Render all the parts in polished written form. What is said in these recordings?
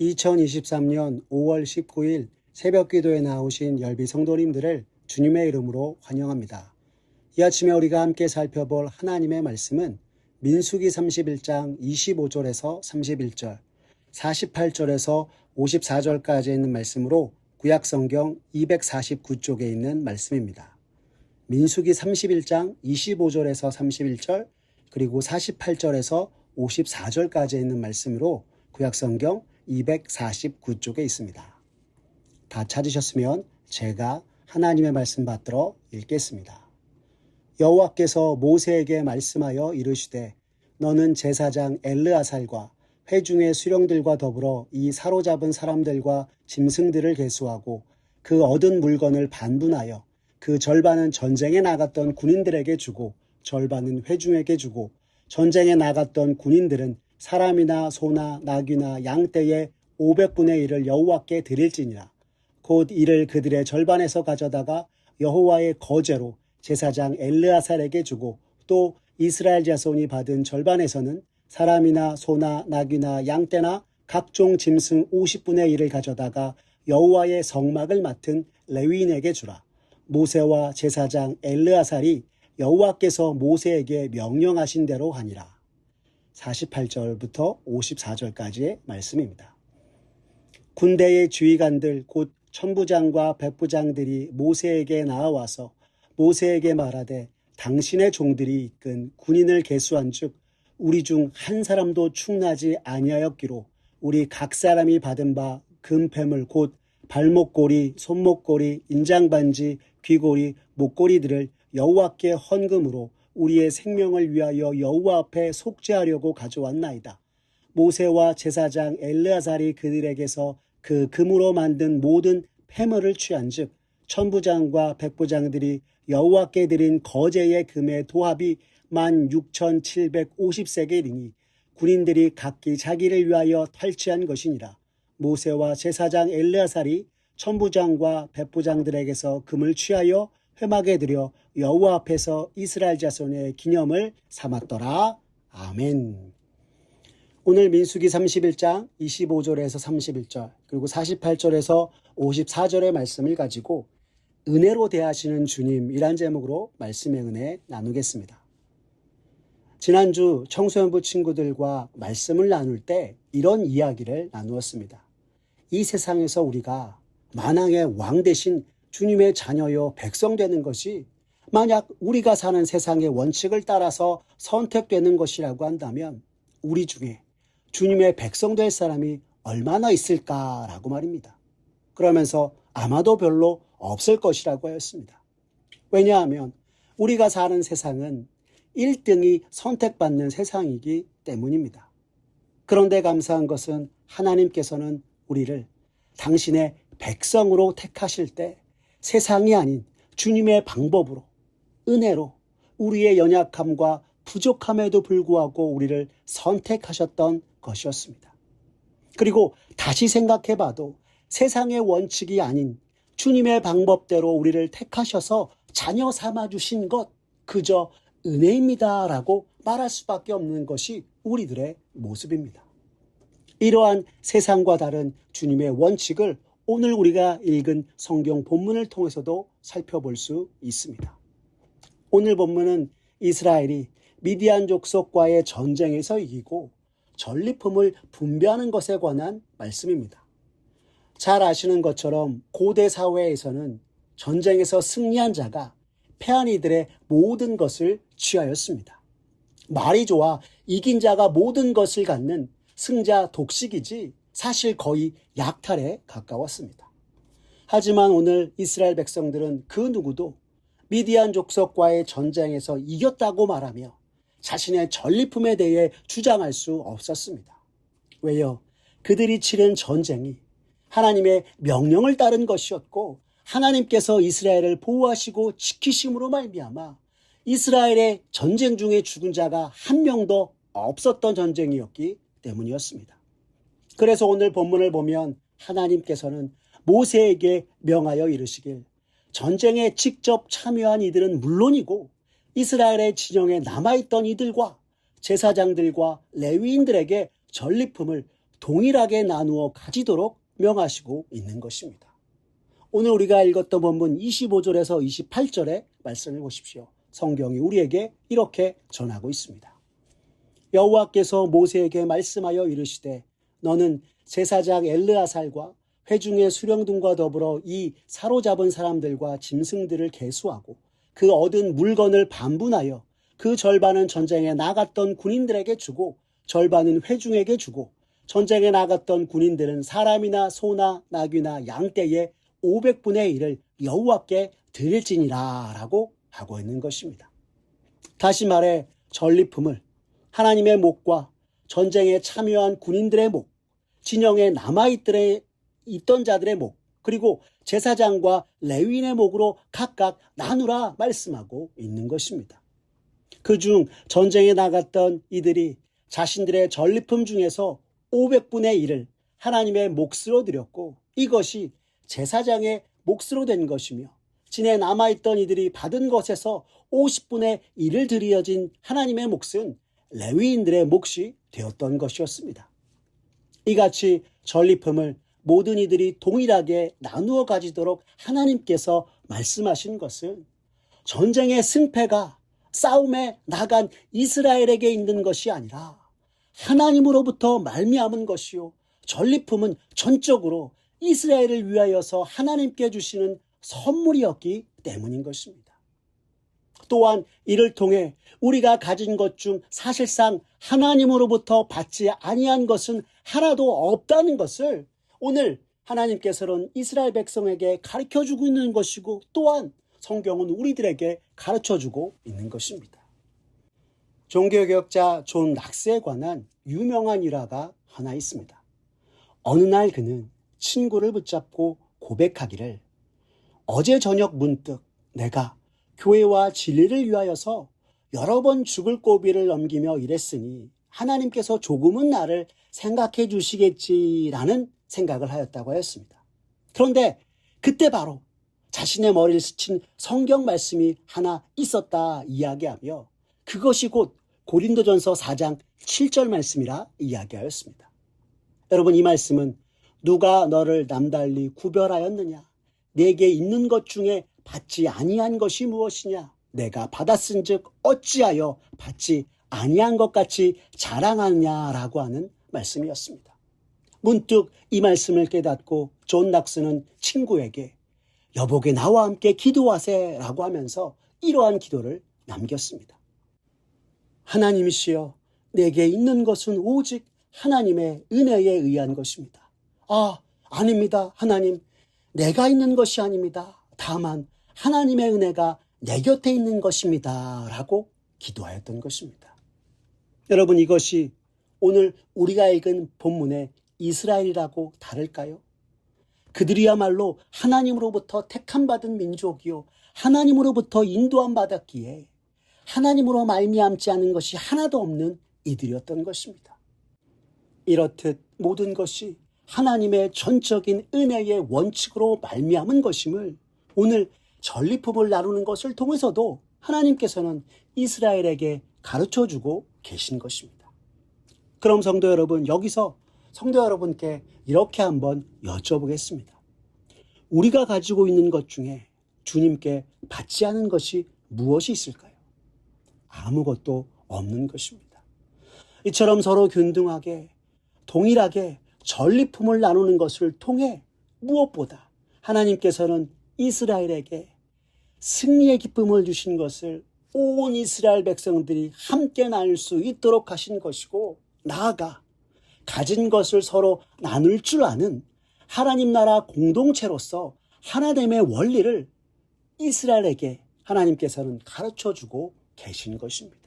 2023년 5월 19일 새벽 기도에 나오신 열비 성도님들을 주님의 이름으로 환영합니다. 이 아침에 우리가 함께 살펴볼 하나님의 말씀은 민수기 31장 25절에서 31절, 48절에서 54절까지 있는 말씀으로 구약성경 249쪽에 있는 말씀입니다. 민수기 31장 25절에서 31절, 그리고 48절에서 54절까지 있는 말씀으로 구약성경 249쪽에 있습니다. 다 찾으셨으면 제가 하나님의 말씀 받들어 읽겠습니다. 여호와께서 모세에게 말씀하여 이르시되 너는 제사장 엘르아살과 회중의 수령들과 더불어 이 사로잡은 사람들과 짐승들을 계수하고 그 얻은 물건을 반분하여 그 절반은 전쟁에 나갔던 군인들에게 주고 절반은 회중에게 주고 전쟁에 나갔던 군인들은 사람이나 소나 나귀나 양떼의 500분의 1을 여호와께 드릴지니라. 곧 이를 그들의 절반에서 가져다가 여호와의 거제로 제사장 엘르아살에게 주고 또 이스라엘 자손이 받은 절반에서는 사람이나 소나 나귀나 양떼나 각종 짐승 50분의 1을 가져다가 여호와의 성막을 맡은 레위인에게 주라. 모세와 제사장 엘르아살이 여호와께서 모세에게 명령하신 대로 하니라. 48절부터 54절까지의 말씀입니다. 군대의 지휘관들 곧 천부장과 백부장들이 모세에게 나아와서 모세에게 말하되 당신의 종들이 이끈 군인을 계수한즉 우리 중 한 사람도 충나지 아니하였기로 우리 각 사람이 받은 바 금패물 곧 발목고리, 손목고리, 인장반지, 귀고리, 목고리들을 여호와께 헌금으로 우리의 생명을 위하여 여호와 앞에 속죄하려고 가져왔나이다. 모세와 제사장 엘르아살이 그들에게서 그 금으로 만든 모든 패물을 취한즉 천부장과 백부장들이 여호와께 드린 거제의 금의 도합이 16,750세겔이니 군인들이 각기 자기를 위하여 탈취한 것이니라. 모세와 제사장 엘르아살이 천부장과 백부장들에게서 금을 취하여 회막에 들여 여호와 앞에서 이스라엘 자손의 기념을 삼았더라. 아멘. 오늘 민수기 31장 25절에서 31절 그리고 48절에서 54절의 말씀을 가지고 은혜로 대하시는 주님이란 제목으로 말씀의 은혜 나누겠습니다. 지난주 청소년부 친구들과 말씀을 나눌 때 이런 이야기를 나누었습니다. 이 세상에서 우리가 만왕의 왕 대신 주님의 자녀여 백성 되는 것이 만약 우리가 사는 세상의 원칙을 따라서 선택되는 것이라고 한다면 우리 중에 주님의 백성 될 사람이 얼마나 있을까라고 말입니다. 그러면서 아마도 별로 없을 것이라고 하였습니다. 왜냐하면 우리가 사는 세상은 1등이 선택받는 세상이기 때문입니다. 그런데 감사한 것은 하나님께서는 우리를 당신의 백성으로 택하실 때 세상이 아닌 주님의 방법으로 은혜로 우리의 연약함과 부족함에도 불구하고 우리를 선택하셨던 것이었습니다. 그리고 다시 생각해봐도 세상의 원칙이 아닌 주님의 방법대로 우리를 택하셔서 자녀 삼아주신 것 그저 은혜입니다 라고 말할 수밖에 없는 것이 우리들의 모습입니다. 이러한 세상과 다른 주님의 원칙을 오늘 우리가 읽은 성경 본문을 통해서도 살펴볼 수 있습니다. 오늘 본문은 이스라엘이 미디안 족속과의 전쟁에서 이기고 전리품을 분배하는 것에 관한 말씀입니다. 잘 아시는 것처럼 고대 사회에서는 전쟁에서 승리한 자가 패한 이들의 모든 것을 취하였습니다. 말이 좋아 이긴 자가 모든 것을 갖는 승자 독식이지 사실 거의 약탈에 가까웠습니다. 하지만 오늘 이스라엘 백성들은 그 누구도 미디안 족속과의 전쟁에서 이겼다고 말하며 자신의 전리품에 대해 주장할 수 없었습니다. 왜요? 그들이 치른 전쟁이 하나님의 명령을 따른 것이었고 하나님께서 이스라엘을 보호하시고 지키심으로 말미암아 이스라엘의 전쟁 중에 죽은 자가 한 명도 없었던 전쟁이었기 때문이었습니다. 그래서 오늘 본문을 보면 하나님께서는 모세에게 명하여 이르시길 전쟁에 직접 참여한 이들은 물론이고 이스라엘의 진영에 남아있던 이들과 제사장들과 레위인들에게 전리품을 동일하게 나누어 가지도록 명하시고 있는 것입니다. 오늘 우리가 읽었던 본문 25절에서 28절의 말씀을 보십시오. 성경이 우리에게 이렇게 전하고 있습니다. 여호와께서 모세에게 말씀하여 이르시되 너는 제사장 엘르아살과 회중의 수령들과 더불어 이 사로잡은 사람들과 짐승들을 계수하고 그 얻은 물건을 반분하여 그 절반은 전쟁에 나갔던 군인들에게 주고 절반은 회중에게 주고 전쟁에 나갔던 군인들은 사람이나 소나 나귀나 양떼의 500분의 1을 여호와께 드릴지니라 라고 하고 있는 것입니다. 다시 말해 전리품을 하나님의 목과 전쟁에 참여한 군인들의 목, 진영에 남아있던 자들의 목, 그리고 제사장과 레위인의 목으로 각각 나누라 말씀하고 있는 것입니다. 그중 전쟁에 나갔던 이들이 자신들의 전리품 중에서 500분의 1을 하나님의 몫으로 드렸고 이것이 제사장의 몫으로 된 것이며 진에 남아있던 이들이 받은 것에서 50분의 1을 드려진 하나님의 몫은 레위인들의 몫이 되었던 것이었습니다. 이같이 전리품을 모든 이들이 동일하게 나누어 가지도록 하나님께서 말씀하신 것은 전쟁의 승패가 싸움에 나간 이스라엘에게 있는 것이 아니라 하나님으로부터 말미암은 것이요 전리품은 전적으로 이스라엘을 위하여서 하나님께 주시는 선물이었기 때문인 것입니다. 또한 이를 통해 우리가 가진 것 중 사실상 하나님으로부터 받지 아니한 것은 하나도 없다는 것을 오늘 하나님께서는 이스라엘 백성에게 가르쳐주고 있는 것이고 또한 성경은 우리들에게 가르쳐주고 있는 것입니다. 종교개혁자 존 낙스에 관한 유명한 일화가 하나 있습니다. 어느 날 그는 친구를 붙잡고 고백하기를 어제 저녁 문득 내가 교회와 진리를 위하여서 여러 번 죽을 고비를 넘기며 일했으니 하나님께서 조금은 나를 생각해 주시겠지라는 생각을 하였다고 하였습니다. 그런데 그때 바로 자신의 머리를 스친 성경 말씀이 하나 있었다 이야기하며 그것이 곧 고린도전서 4장 7절 말씀이라 이야기하였습니다. 여러분 이 말씀은 누가 너를 남달리 구별하였느냐? 내게 있는 것 중에 받지 아니한 것이 무엇이냐? 내가 받았은즉 어찌하여 받지 아니한 것 같이 자랑하느냐라고 하는 말씀이었습니다. 문득 이 말씀을 깨닫고 존 낙스는 친구에게 여보게 나와 함께 기도하세라고 하면서 이러한 기도를 남겼습니다. 하나님이시여 내게 있는 것은 오직 하나님의 은혜에 의한 것입니다. 아닙니다. 하나님 내가 있는 것이 아닙니다. 다만 하나님의 은혜가 내 곁에 있는 것입니다. 라고 기도하였던 것입니다. 여러분 이것이 오늘 우리가 읽은 본문의 이스라엘이라고 다를까요? 그들이야말로 하나님으로부터 택함받은 민족이요 하나님으로부터 인도함 받았기에 하나님으로 말미암지 않은 것이 하나도 없는 이들이었던 것입니다. 이렇듯 모든 것이 하나님의 전적인 은혜의 원칙으로 말미암은 것임을 오늘 전리품을 나누는 것을 통해서도 하나님께서는 이스라엘에게 가르쳐주고 계신 것입니다. 그럼 성도 여러분 여기서 성도 여러분께 이렇게 한번 여쭤보겠습니다. 우리가 가지고 있는 것 중에 주님께 받지 않은 것이 무엇이 있을까요? 아무것도 없는 것입니다. 이처럼 서로 균등하게 동일하게 전리품을 나누는 것을 통해 무엇보다 하나님께서는 이스라엘에게 승리의 기쁨을 주신 것을 온 이스라엘 백성들이 함께 나눌 수 있도록 하신 것이고 나아가 가진 것을 서로 나눌 줄 아는 하나님 나라 공동체로서 하나됨의 원리를 이스라엘에게 하나님께서는 가르쳐주고 계신 것입니다.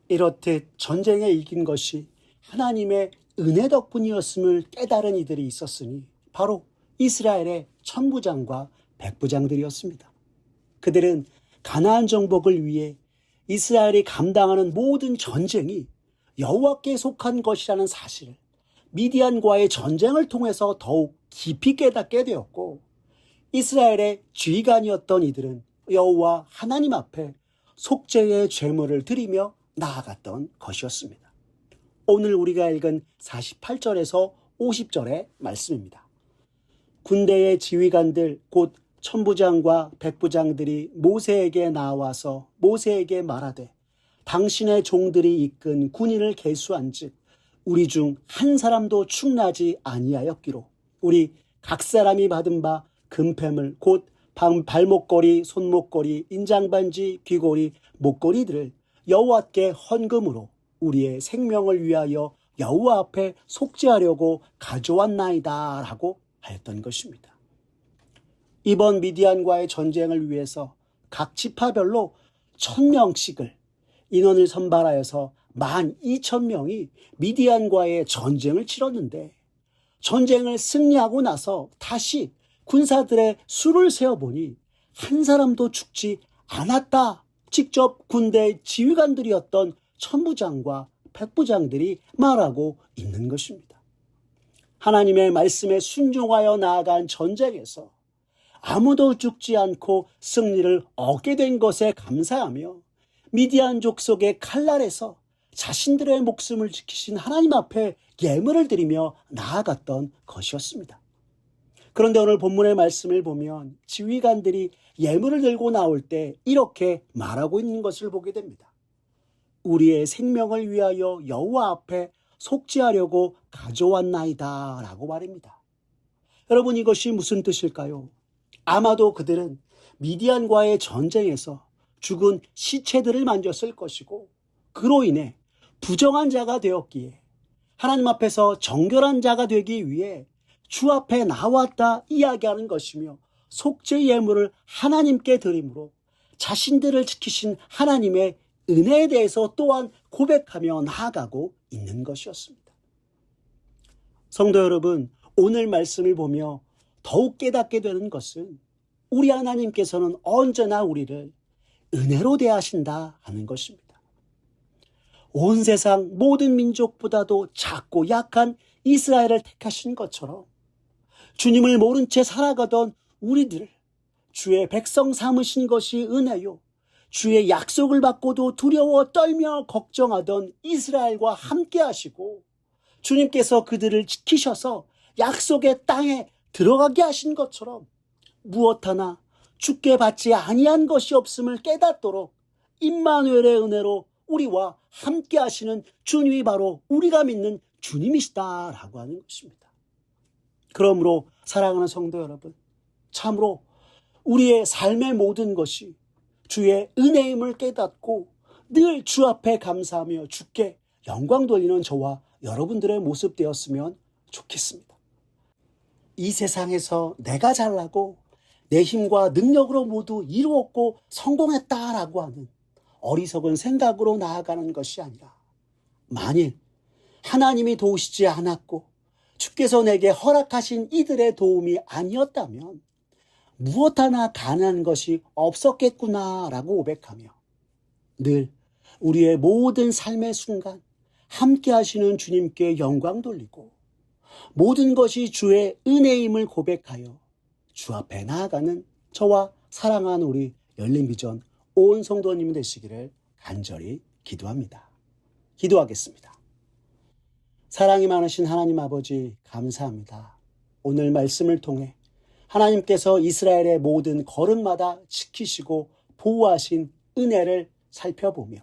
이렇듯 전쟁에 이긴 것이 하나님의 은혜 덕분이었음을 깨달은 이들이 있었으니 바로 이스라엘의 천부장과 백부장들이었습니다. 그들은 가나안 정복을 위해 이스라엘이 감당하는 모든 전쟁이 여호와께 속한 것이라는 사실을 미디안과의 전쟁을 통해서 더욱 깊이 깨닫게 되었고 이스라엘의 지휘관이었던 이들은 여호와 하나님 앞에 속죄의 제물을 드리며 나아갔던 것이었습니다. 오늘 우리가 읽은 48절에서 50절의 말씀입니다. 군대의 지휘관들 곧 천부장과 백부장들이 모세에게 나와서 모세에게 말하되 당신의 종들이 이끈 군인을 계수한즉 우리 중 한 사람도 충나지 아니하였기로 우리 각 사람이 받은 바 금패물 곧 발목걸이, 손목걸이, 인장반지, 귀걸이, 목걸이들을 여호와께 헌금으로 우리의 생명을 위하여 여호와 앞에 속죄하려고 가져왔나이다 라고 하였던 것입니다. 이번 미디안과의 전쟁을 위해서 각 지파별로 1000명씩을 인원을 선발하여서 12,000명이 미디안과의 전쟁을 치렀는데 전쟁을 승리하고 나서 다시 군사들의 수를 세어보니 한 사람도 죽지 않았다. 직접 군대 지휘관들이었던 천부장과 백부장들이 말하고 있는 것입니다. 하나님의 말씀에 순종하여 나아간 전쟁에서 아무도 죽지 않고 승리를 얻게 된 것에 감사하며 미디안 족속의 칼날에서 자신들의 목숨을 지키신 하나님 앞에 예물을 드리며 나아갔던 것이었습니다. 그런데 오늘 본문의 말씀을 보면 지휘관들이 예물을 들고 나올 때 이렇게 말하고 있는 것을 보게 됩니다. 우리의 생명을 위하여 여호와 앞에 속죄하려고 가져왔나이다 라고 말입니다. 여러분, 이것이 무슨 뜻일까요? 아마도 그들은 미디안과의 전쟁에서 죽은 시체들을 만졌을 것이고 그로 인해 부정한 자가 되었기에 하나님 앞에서 정결한 자가 되기 위해 주 앞에 나왔다 이야기하는 것이며 속죄 예물을 하나님께 드림으로 자신들을 지키신 하나님의 은혜에 대해서 또한 고백하며 나아가고 있는 것이었습니다. 성도 여러분, 오늘 말씀을 보며 더욱 깨닫게 되는 것은 우리 하나님께서는 언제나 우리를 은혜로 대하신다 하는 것입니다. 온 세상 모든 민족보다도 작고 약한 이스라엘을 택하신 것처럼 주님을 모른 채 살아가던 우리들을 주의 백성 삼으신 것이 은혜요. 주의 약속을 받고도 두려워 떨며 걱정하던 이스라엘과 함께 하시고 주님께서 그들을 지키셔서 약속의 땅에 들어가게 하신 것처럼 무엇 하나 주께 받지 아니한 것이 없음을 깨닫도록 임마누엘의 은혜로 우리와 함께 하시는 주님이 바로 우리가 믿는 주님이시다라고 하는 것입니다. 그러므로 사랑하는 성도 여러분, 참으로 우리의 삶의 모든 것이 주의 은혜임을 깨닫고 늘 주 앞에 감사하며 주께 영광 돌리는 저와 여러분들의 모습 되었으면 좋겠습니다. 이 세상에서 내가 잘나고 내 힘과 능력으로 모두 이루었고 성공했다라고 하는 어리석은 생각으로 나아가는 것이 아니라 만일 하나님이 도우시지 않았고 주께서 내게 허락하신 이들의 도움이 아니었다면 무엇 하나 가능한 것이 없었겠구나라고 고백하며 늘 우리의 모든 삶의 순간 함께 하시는 주님께 영광 돌리고 모든 것이 주의 은혜임을 고백하여 주 앞에 나아가는 저와 사랑하는 우리 열린비전 온 성도님 되시기를 간절히 기도합니다. 기도하겠습니다. 사랑이 많으신 하나님 아버지, 감사합니다. 오늘 말씀을 통해 하나님께서 이스라엘의 모든 걸음마다 지키시고 보호하신 은혜를 살펴보며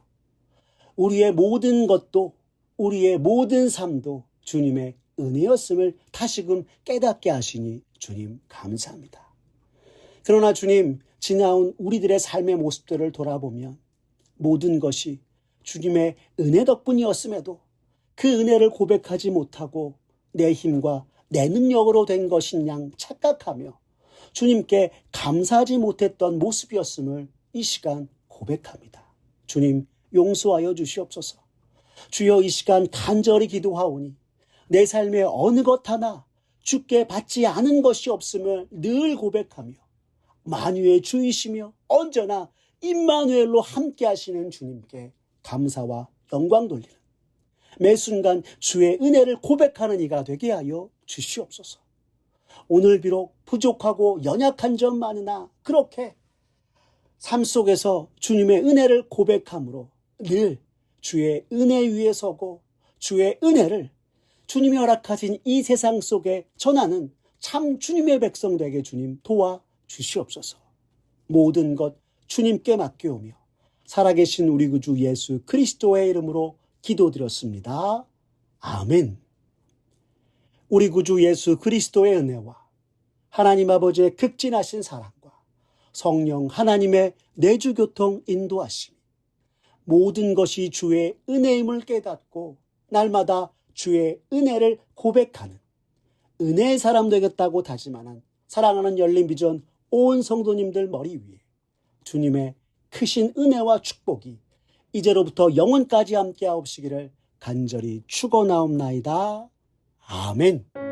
우리의 모든 것도 우리의 모든 삶도 주님의 은혜였음을 다시금 깨닫게 하시니 주님 감사합니다. 그러나 주님, 지나온 우리들의 삶의 모습들을 돌아보면 모든 것이 주님의 은혜 덕분이었음에도 그 은혜를 고백하지 못하고 내 힘과 내 능력으로 된 것인 양 착각하며 주님께 감사하지 못했던 모습이었음을 이 시간 고백합니다. 주님, 용서하여 주시옵소서. 주여, 이 시간 간절히 기도하오니 내 삶의 어느 것 하나 주께 받지 않은 것이 없음을 늘 고백하며 만유의 주이시며 언제나 임마누엘로 함께 하시는 주님께 감사와 영광 돌리는 매 순간 주의 은혜를 고백하는 이가 되게 하여 주시옵소서. 오늘 비록 부족하고 연약한 점 많으나 그렇게 삶 속에서 주님의 은혜를 고백함으로 늘 주의 은혜 위에 서고 주의 은혜를 주님이 허락하신 이 세상 속에 전하는 참 주님의 백성 되게 주님 도와 주시옵소서. 모든 것 주님께 맡겨오며 살아계신 우리 구주 예수 그리스도의 이름으로 기도드렸습니다. 아멘. 우리 구주 예수 그리스도의 은혜와 하나님 아버지의 극진하신 사랑과 성령 하나님의 내주교통 인도하심이 모든 것이 주의 은혜임을 깨닫고 날마다 주의 은혜를 고백하는 은혜의 사람 되겠다고 다짐하는 사랑하는 열린비전 온 성도님들 머리 위에 주님의 크신 은혜와 축복이 이제로부터 영원까지 함께하옵시기를 간절히 축원하옵나이다. 아멘.